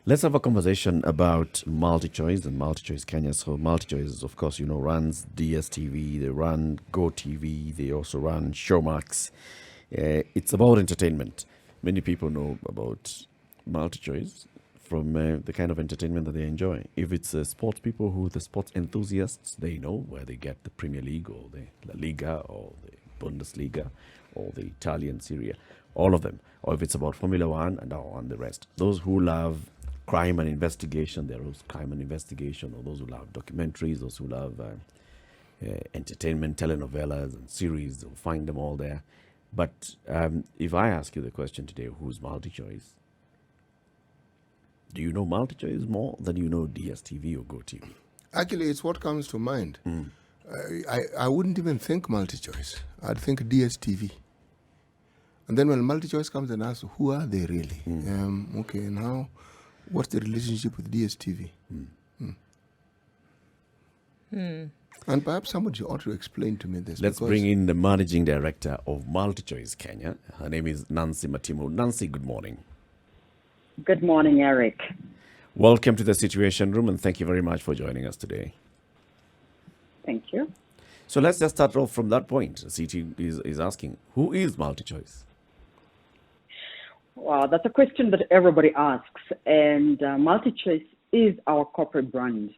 Let's have a conversation about Multichoice and Multichoice Kenya. So Multichoice, of course, runs DStv, they run GOtv, they also run Showmax. It's about entertainment. Many people know about Multichoice from the kind of entertainment that they enjoy. If it's sports people the sports enthusiasts, they know where they get the Premier League or the La Liga or the Bundesliga or the Italian Serie A, all of them. Or if it's about Formula One and the rest. Those who love crime and investigation, there is crime and investigation, or those who love documentaries, those who love entertainment, telenovelas and series, they'll find them all there. But if I ask you the question today, who's Multichoice? Do you know Multichoice more than you know DStv or GoTV? Actually, it's what comes to mind. I wouldn't even think Multichoice. I'd think DStv. And then when Multichoice comes and asks, who are they really? Okay, now what's the relationship with DStv? And perhaps somebody ought to explain to me this. Let's bring in the managing director of Multichoice Kenya. Her name is Nancy Matimu. Nancy, good morning. Good morning, Eric. Welcome to the Situation Room, and thank you very much for joining us today. Thank you. So let's just start off from that point. CT is asking, who is Multichoice? Well, that's a question that everybody asks, and Multichoice is our corporate brand.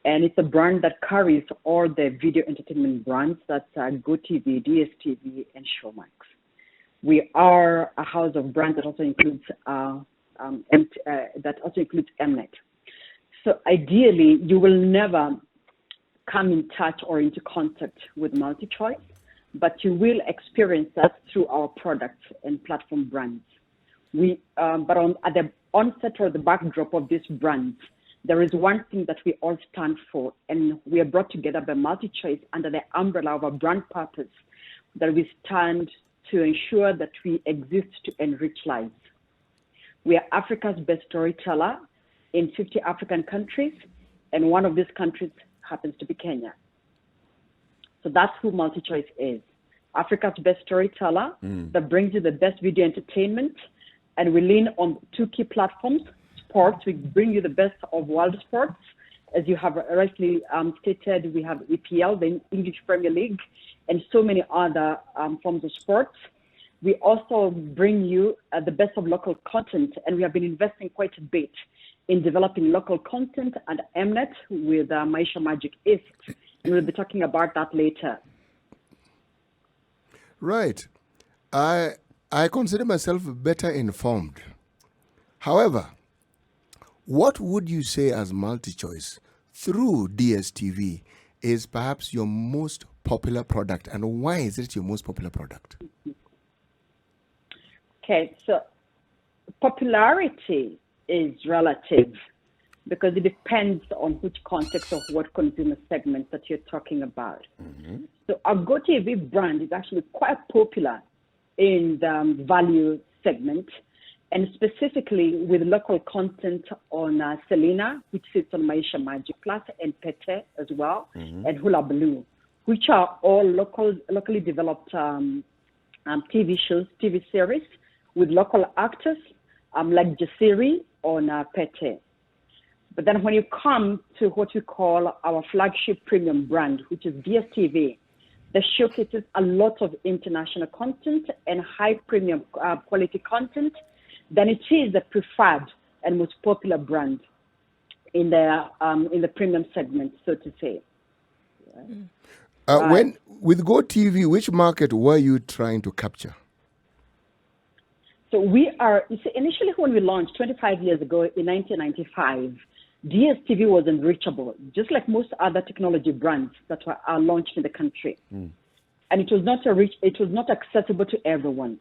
And it's a brand that carries all the video entertainment brands that are GoTV, DStv, and Showmax. We are a house of brands that also includes Mnet. So ideally, you will never come in touch or into contact with Multichoice, but you will experience that through our products and platform brands. But at the onset or the backdrop of these brands, there is one thing that we all stand for, and we are brought together by Multichoice under the umbrella of a brand purpose, that we stand to ensure that we exist to enrich lives. We are Africa's best storyteller in 50 African countries, and one of these countries happens to be Kenya. So that's who Multichoice is. Africa's best storyteller that brings you the best video entertainment, and we lean on two key platforms. Sports, we bring you the best of world sports. As you have rightly stated, we have EPL, the English Premier League, and so many other forms of sports. We also bring you the best of local content, and we have been investing quite a bit in developing local content and Mnet with Maisha Magic East. And we'll be talking about that later. Right. I consider myself better informed. However, what would you say as Multichoice through DStv is perhaps your most popular product, and why is it your most popular product? Okay, so popularity is relative because it depends on which context of what consumer segment that you're talking about. So our GoTV brand is actually quite popular in the value segment, and specifically with local content on Selena, which sits on Maisha Magic Plus, and Pete as well, and Hula Blue, which are all locally developed TV shows, TV series with local actors like Jasiri on Pete. But then when you come to what we call our flagship premium brand, which is DStv, that showcases a lot of international content and high premium quality content, then it is the preferred and most popular brand in the premium segment, so to say. When with GoTV, which market were you trying to capture? So we are, you see, initially when we launched 25 years ago in 1995, DStv was unreachable, just like most other technology brands that are launched in the country. And it was not accessible to everyone.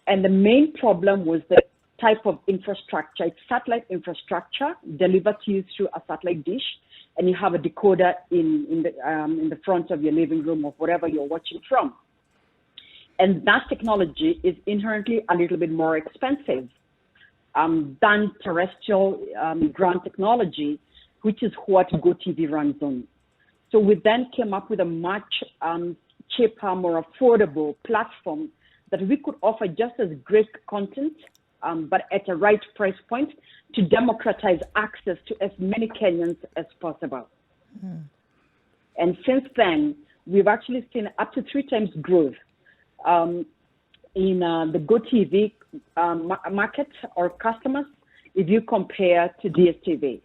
And the main problem was the type of infrastructure. It's satellite infrastructure delivered to you through a satellite dish, and you have a decoder in the front of your living room or wherever you're watching from. And that technology is inherently a little bit more expensive than terrestrial ground technology, which is what GoTV runs on. So we then came up with a much cheaper, more affordable platform that we could offer just as great content but at a right price point to democratize access to as many Kenyans as possible. And since then, we've actually seen up to 3 times growth in the GOtv market or customers if you compare to DStv.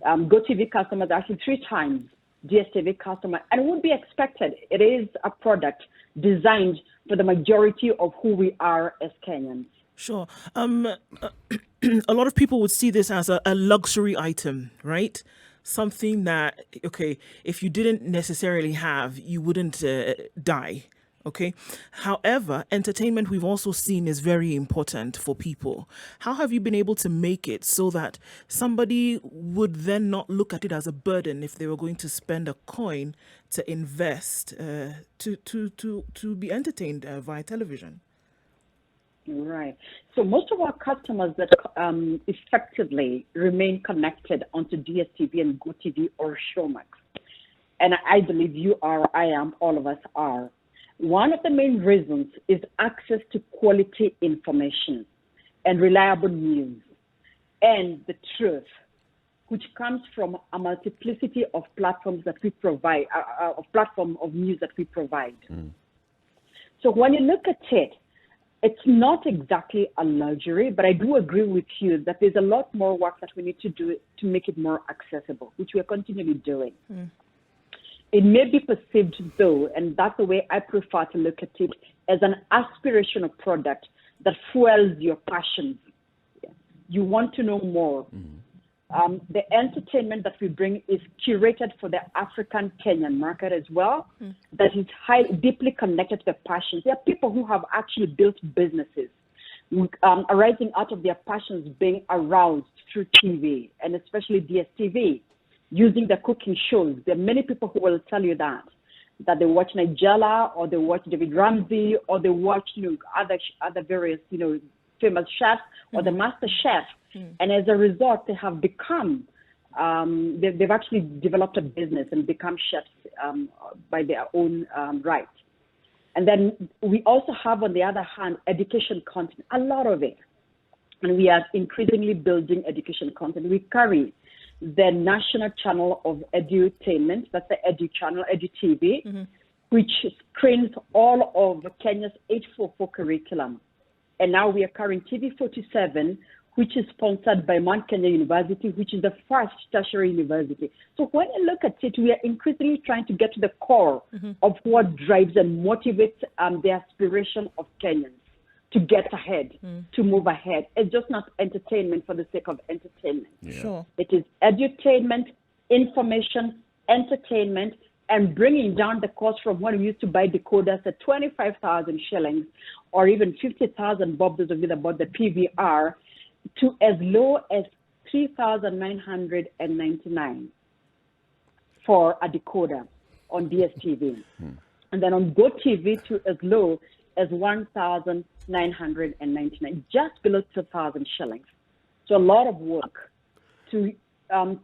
GOtv customers are actually 3 times DStv customer, and it would be expected. It is a product designed for the majority of who we are as Kenyans. Sure. A lot of people would see this as a luxury item, right? Something that, okay, if you didn't necessarily have, you wouldn't die. Okay. However, entertainment we've also seen is very important for people. How have you been able to make it so that somebody would then not look at it as a burden if they were going to spend a coin to invest to be entertained via television? Right. So most of our customers that effectively remain connected onto DStv and GOtv or Showmax, and I believe you are, I am, all of us are. One of the main reasons is access to quality information and reliable news and the truth, which comes from a multiplicity of platforms that we provide, platform of news that we provide. So when you look at it, it's not exactly a luxury, but I do agree with you that there's a lot more work that we need to do to make it more accessible, which we are continually doing. It may be perceived though, and that's the way I prefer to look at it, as an aspirational product that fuels your passions. You want to know more. The entertainment that we bring is curated for the African Kenyan market as well, that is deeply connected to the passions. There are people who have actually built businesses arising out of their passions being aroused through TV, and especially DStv, using the cooking shows. There are many people who will tell you that they watch Nigella, or they watch David Ramsey, or they watch other various famous chefs, or the master chef. And as a result, they have become, they've actually developed a business and become chefs by their own right. And then we also have, on the other hand, education content, a lot of it. And we are increasingly building education content. We carry the national channel of edutainment, that's the Edu channel, EduTV, which screens all of Kenya's 844 curriculum. And now we are carrying TV 47, which is sponsored by Mount Kenya University, which is the first tertiary university. So when you look at it, we are increasingly trying to get to the core of what drives and motivates the aspiration of Kenyans to get ahead, to move ahead. It's just not entertainment for the sake of entertainment. Sure. It is edutainment, information, entertainment, and bringing down the cost from when we used to buy decoders at 25,000 shillings or even 50,000 bob, those of you that bought the PVR, to as low as 3,999 for a decoder on DStv. And then on GOtv to as low as 1,999, just below 2,000 shillings. So a lot of work to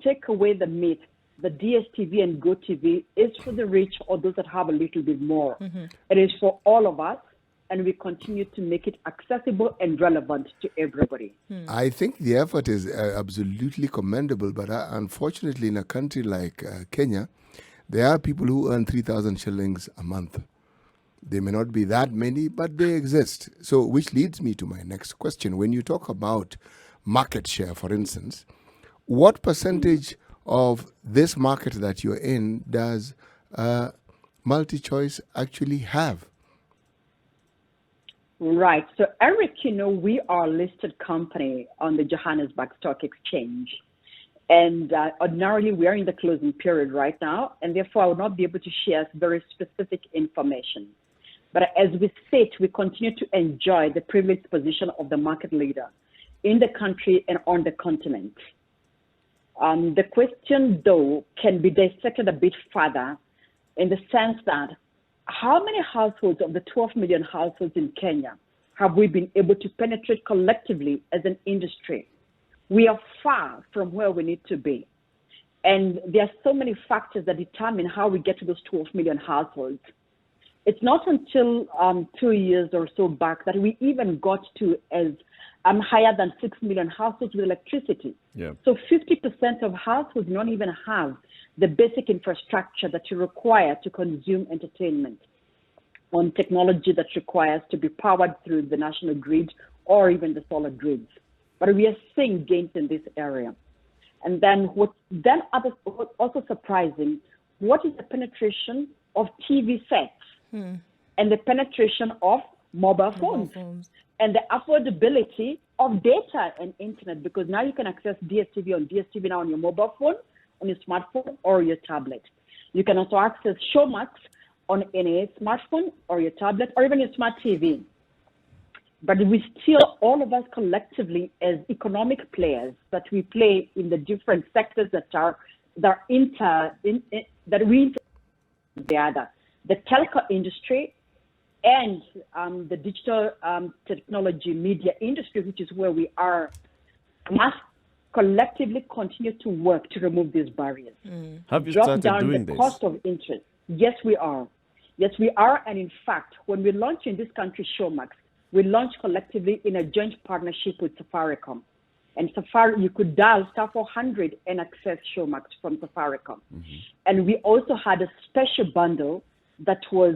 take away the myth that DStv and GOtv is for the rich or those that have a little bit more. It is for all of us, and we continue to make it accessible and relevant to everybody. I think the effort is absolutely commendable, but unfortunately in a country like Kenya, there are people who earn 3,000 shillings a month. They may not be that many, but they exist. So, which leads me to my next question. When you talk about market share, for instance, what percentage of this market that you're in does Multichoice actually have? Right. So, Eric, we are a listed company on the Johannesburg Stock Exchange. And ordinarily, we are in the closing period right now, and therefore I will not be able to share very specific information. But as we sit, we continue to enjoy the privileged position of the market leader in the country and on the continent. The question, though, can be dissected a bit further in the sense that how many households of the 12 million households in Kenya have we been able to penetrate collectively as an industry? We are far from where we need to be. And there are so many factors that determine how we get to those 12 million households. It's not until 2 years or so back that we even got to as higher than 6 million households with electricity. Yeah. So 50% of households don't even have the basic infrastructure that you require to consume entertainment on technology that requires to be powered through the national grid or even the solar grids. But we are seeing gains in this area. And then what's also surprising, what is the penetration of TV sets and the penetration of mobile phones and the affordability of data and internet, because now you can access DStv now on your mobile phone, on your smartphone or your tablet. You can also access Showmax on any smartphone or your tablet or even your smart TV. But we still, all of us collectively as economic players, that we play in the different sectors that we the other, the telco industry and the digital technology media industry, which is where we are, must collectively continue to work to remove these barriers. Have you Drop started down doing the this? cost of interest. Yes, we are. Yes, we are. And in fact, when we launched in this country Showmax, we launched collectively in a joint partnership with Safaricom. And you could dial *400 and access Showmax from Safaricom. And we also had a special bundle that was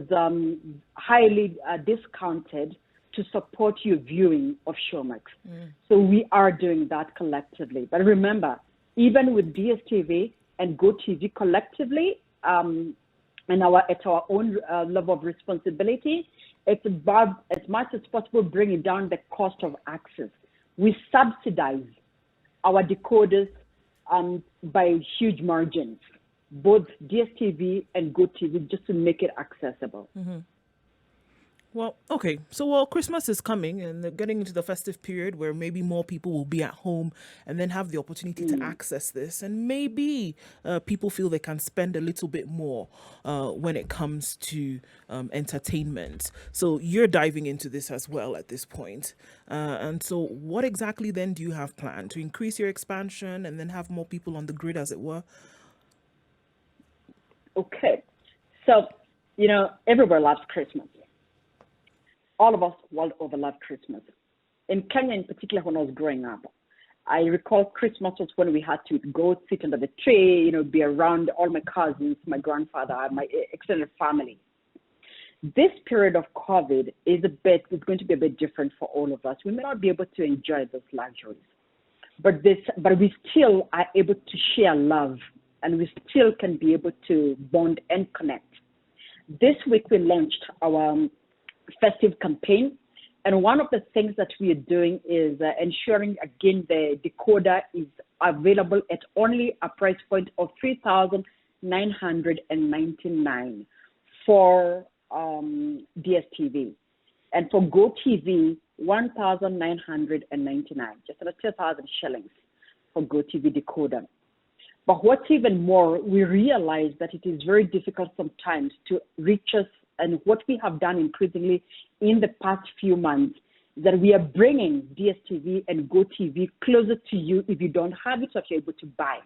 highly discounted to support your viewing of Showmax. So we are doing that collectively. But remember, even with DStv and GOtv collectively, and at our own level of responsibility, it's about as much as possible bringing down the cost of access. We subsidize our decoders by huge margins, both DStv and GOtv, just to make it accessible. Well, okay. So, while Christmas is coming and they're getting into the festive period where maybe more people will be at home and then have the opportunity to access this, and maybe people feel they can spend a little bit more when it comes to entertainment. So you're diving into this as well at this point. And so what exactly then do you have planned to increase your expansion and then have more people on the grid, as it were? Okay. So, everywhere loves Christmas. All of us world over love Christmas. In Kenya in particular, when I was growing up, I recall Christmas was when we had to go sit under the tree, be around all my cousins, my grandfather, my extended family. This period of COVID is going to be a bit different for all of us. We may not be able to enjoy those luxuries, but we still are able to share love, and we still can be able to bond and connect. This week we launched our festive campaign, and one of the things that we are doing is ensuring again the decoder is available at only a price point of $3,999 for DStv, and for GOtv $1,999, just under 2,000 shillings for GOtv decoder. But what's even more, we realize that it is very difficult sometimes to reach us. And what we have done increasingly in the past few months is that we are bringing DStv and GOtv closer to you if you don't have it, so you're able to buy.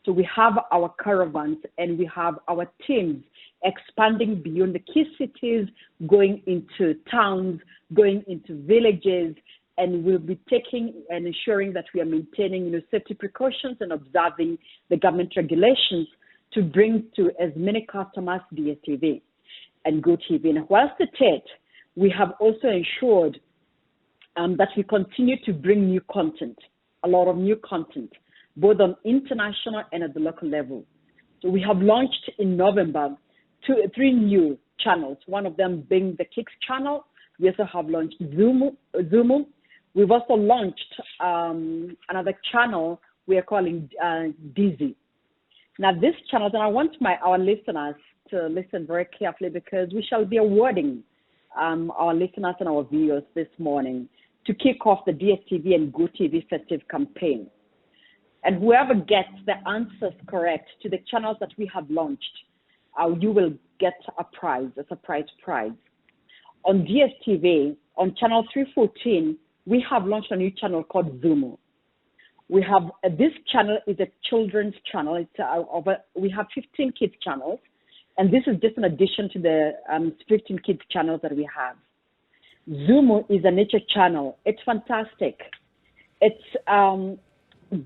So we have our caravans and we have our teams expanding beyond the key cities, going into towns, going into villages, and we'll be taking and ensuring that we are maintaining safety precautions and observing the government regulations to bring to as many customers DStv and GOtv. And whilst at it, we have also ensured that we continue to bring new content, a lot of new content, both on international and at the local level. So we have launched in November 3 new channels, one of them being the Kicks channel. We also have launched Zumu. We've also launched another channel we are calling Dizzy. Now this channel, and I want our listeners to listen very carefully, because we shall be awarding our listeners and our viewers this morning to kick off the DStv and GOtv festive campaign. And whoever gets the answers correct to the channels that we have launched, you will get a prize, a surprise prize. On DStv, on channel 314, we have launched a new channel called Zumu. We have this channel is a children's channel. We have 15 kids channels. And this is just an addition to the 15 kids channels that we have. Zumu is a nature channel. It's fantastic. It's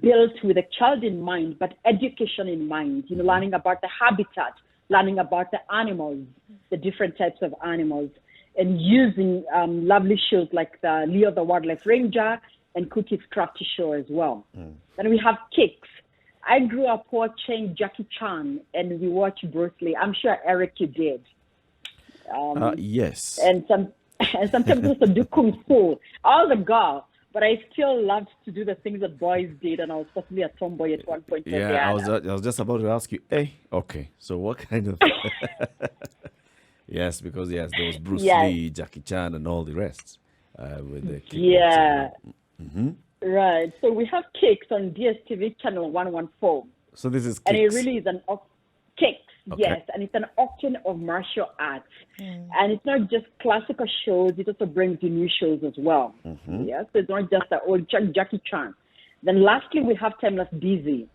built with a child in mind, but education in mind, learning about the habitat, learning about the animals, the different types of animals, and using lovely shows like the Leo the Wildlife Ranger and Cookie's Crafty Show as well. Then we have Kicks. I grew up watching Jackie Chan and we watched Bruce Lee. I'm sure, Eric, you did. Yes. And sometimes also do Kung Fu. I was a girl, but I still loved to do the things that boys did, and I was possibly a tomboy at one point. Yeah, I was just about to ask you, okay, so what kind of... Yes, because there was Bruce Lee, Jackie Chan, and all the rest with the kickboxing. Yeah. Right. So we have Kicks on DStv channel 114. So this is Kicks. And it really is Kicks, Okay. yes. And it's an octane of martial arts. And it's not just classical shows, it also brings you new shows as well. Yeah. So it's not just the old Jackie Chan. Then lastly, we have Timeless Busy.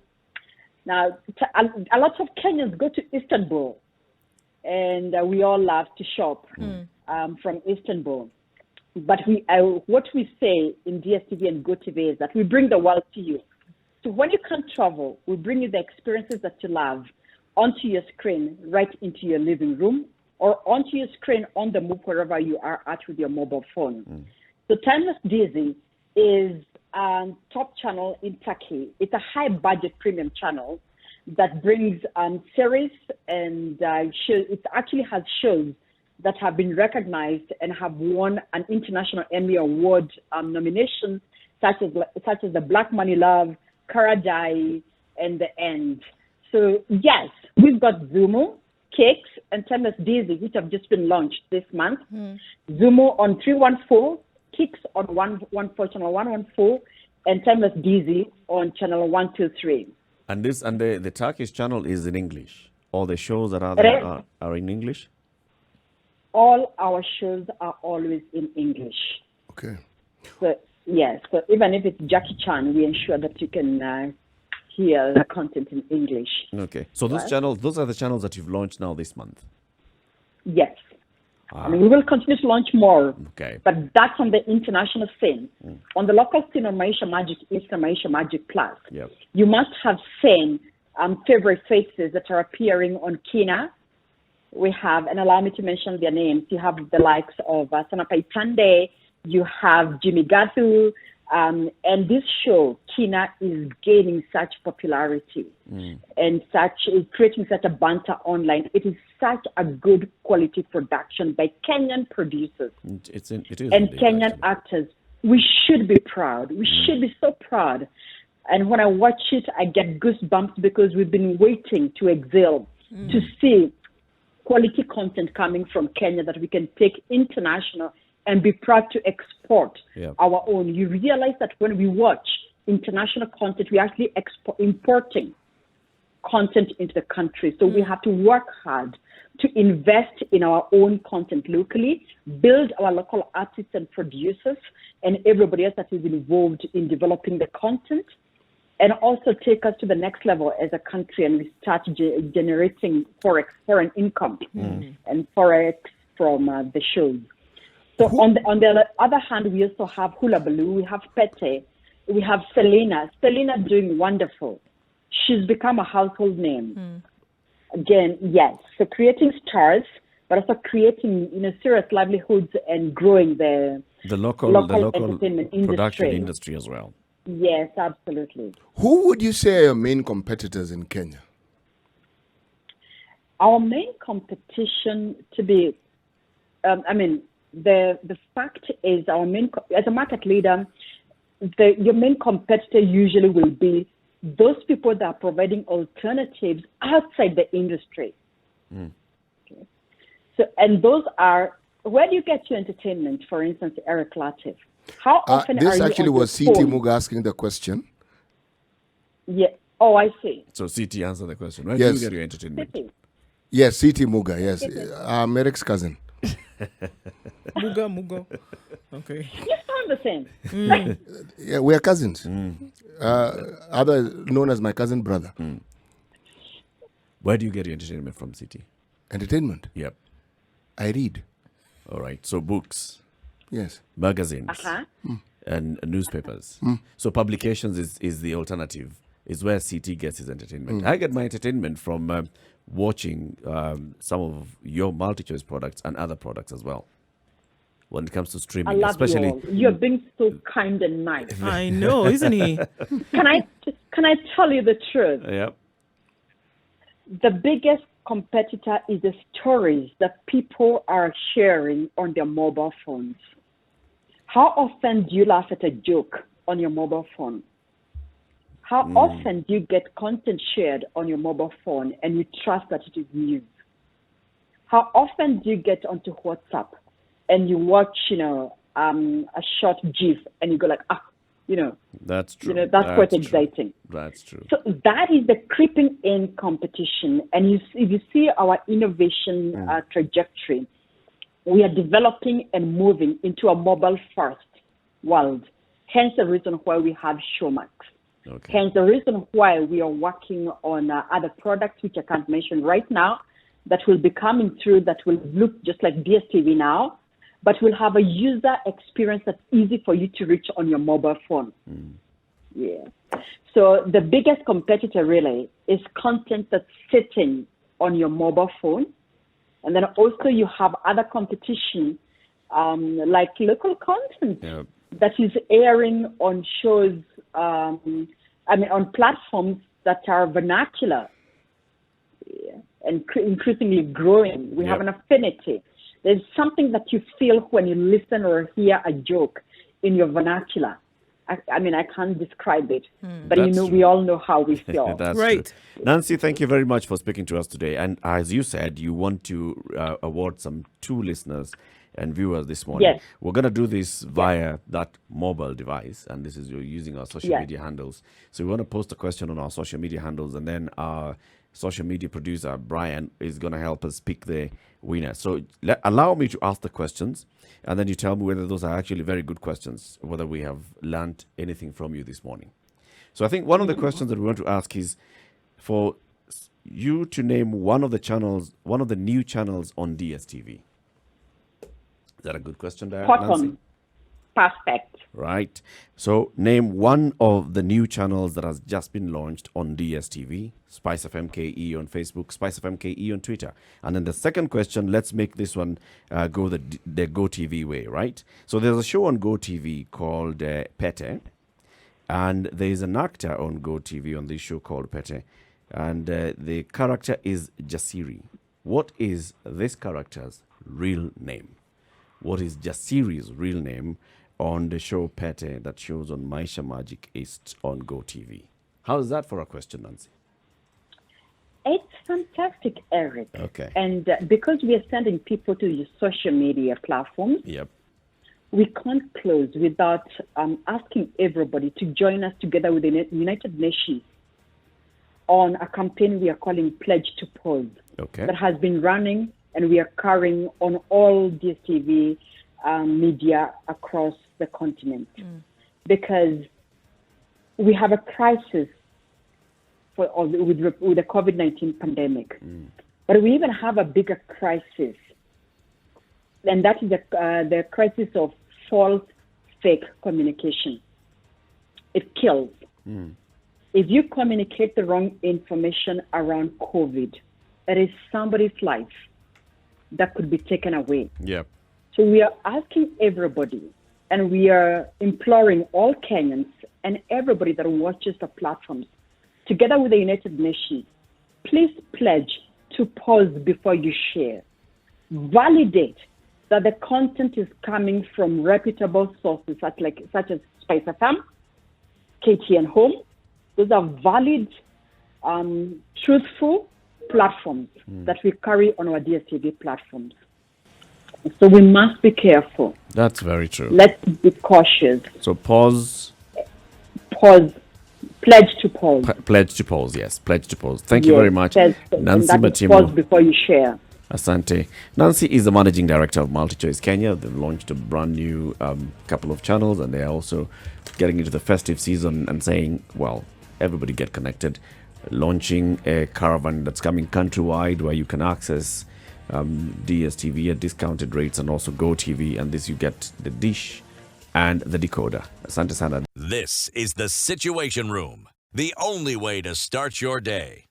Now, a lot of Kenyans go to Istanbul, and we all love to shop from Istanbul. But what we say in DStv and GOtv is that we bring the world to you. So when you can't travel, we bring you the experiences that you love onto your screen, right into your living room, or onto your screen on the move wherever you are at with your mobile phone. So Timeless Busy is a top channel in Turkey. It's a high-budget premium channel that brings series and shows. It actually has shows that have been recognized and have won an International Emmy Award nomination, such as the Black Money Love, Karadai, and The End. So yes, we've got Zumu, Kicks, and Timeless Busy, which have just been launched this month. Zumu on 314, Kicks on 114, channel 114, and Timeless Busy on channel 123. And the Turkish channel is in English. All the shows that are there are in English? All our shows are always in English. Okay. So, yes, so even if it's Jackie Chan, we ensure that you can hear the content in English. Okay. So those are the channels that you've launched now this month? Yes. And we will continue to launch more. Okay. But that's on the international scene. On the local scene on Maisha Magic East and Maisha Magic Plus, Yep. you must have seen favorite faces that are appearing on Kina. We have, and allow me to mention their names, you have the likes of Sanapai Tande, you have Jimmy Gathu, and this show, Kina, is gaining such popularity and creating such a banter online. It is such a good quality production by Kenyan producers It is and indeed, Kenyan actually. actors. We should be proud. We should be so proud. And when I watch it, I get goosebumps because we've been waiting to exhale, to see quality content coming from Kenya that we can take international and be proud to export our own. You realize that when we watch international content, we're actually importing content into the country. So we have to work hard to invest in our own content locally, build our local artists and producers and everybody else that is involved in developing the content, and also take us to the next level as a country, and we start generating foreign income and forex from the shows. So on the other hand, we also have Hula Baloo, we have Pete, we have Selena. Selena doing wonderful. She's become a household name. Again, yes. So creating stars, but also creating serious livelihoods and growing the local entertainment production industry. industry as well. Yes, absolutely. Who would you say are your main competitors in Kenya? Our main competition the fact is as a market leader, your main competitor usually will be those people that are providing alternatives outside the industry. Okay. So, and those are, where do you get your entertainment, for instance, Eric Latif? How often this are you actually on was your CT phone? Muga asking the question. Yeah. Oh, I see. So CT, answer the question. Where Yes. do you get your entertainment? City. Yes, CT Muga, yes. I'm Eric's cousin. Muga. Okay. You sound the same. Yeah, we are cousins. Otherwise known as my cousin brother. Where do you get your entertainment from, CT? Entertainment. Yep. I read. All right. So books, Yes. magazines, Uh-huh. and newspapers. So publications is the alternative. Is where CT gets his entertainment. I get my entertainment from watching some of your MultiChoice products and other products as well. When it comes to I streaming, love especially you all. You're being so kind and nice. I know, isn't he? Can I tell you the truth? Yep. The biggest competitor is the stories that people are sharing on their mobile phones. How often do you laugh at a joke on your mobile phone? How often do you get content shared on your mobile phone and you trust that it is news? How often do you get onto WhatsApp and you watch, a short GIF and you go like, That's true. that's quite true. exciting. That's true. So that is the creeping in competition. And if you see our innovation trajectory, we are developing and moving into a mobile first world. Hence the reason why we have Showmax. Okay. Hence the reason why we are working on other products, which I can't mention right now, that will be coming through that will look just like DStv now, but will have a user experience that's easy for you to reach on your mobile phone. Yeah. So the biggest competitor really is content that's sitting on your mobile phone. And then also you have other competition like local content that is airing on shows, on platforms that are vernacular and increasingly growing. We have an affinity. There's something that you feel when you listen or hear a joke in your vernacular. I can't describe it, but we all know how we feel. That's Right. true. Nancy, thank you very much for speaking to us today. And as you said, you want to award some 2 listeners and viewers this morning. Yes. We're going to do this via that mobile device, and this is you're using our social media handles. So we want to post a question on our social media handles, and then our social media producer, Brian, is going to help us pick the winner. So allow me to ask the questions, and then you tell me whether those are actually very good questions, whether we have learned anything from you this morning. So I think one of the questions that we want to ask is for you to name one of the new channels on DStv. Is that a good question, Nancy? Spot on. Perfect. Right. So name one of the new channels that has just been launched on DStv, Spice FM KE on Facebook, Spice FM KE on Twitter. And then the second question, let's make this one go the GOtv way, right? So there's a show on GOtv called Pete, and there's an actor on GOtv on this show called Pete, and the character is Jasiri. What is this character's real name? What is Jasiri's real name on the show Pete that shows on Maisha Magic East on GOtv? How's that for a question, Nancy? It's fantastic, Eric. Okay. And because we are sending people to the social media platforms, Yep. we can't close without asking everybody to join us together with the United Nations on a campaign we are calling Pledge to Pause. Okay. That has been running, and we are carrying on all DStv media across the continent, because we have a crisis with the COVID-19 pandemic, but we even have a bigger crisis, and that is the crisis of false, fake communication. It kills. If you communicate the wrong information around COVID, it is somebody's life that could be taken away. Yep. So we are asking everybody, and we are imploring all Kenyans and everybody that watches the platforms, together with the United Nations, please pledge to pause before you share. Validate that the content is coming from reputable sources such as Spice FM, KTN Home. Those are valid, truthful platforms that we carry on our DStv platforms. So we must be careful. That's very true. Let's be cautious. So pause. Pause. Pledge to pause. Pledge to pause. Yes, pledge to pause. Thank you very much, Nancy Matimu. Pause before you share. Asante. Nancy is the managing director of Multichoice Kenya. They've launched a brand new couple of channels, and they're also getting into the festive season and saying, well, everybody get connected. Launching a caravan that's coming countrywide where you can access DStv at discounted rates, and also GOtv, and this you get the dish and the decoder. Asante sana. This is the Situation Room, the only way to start your day.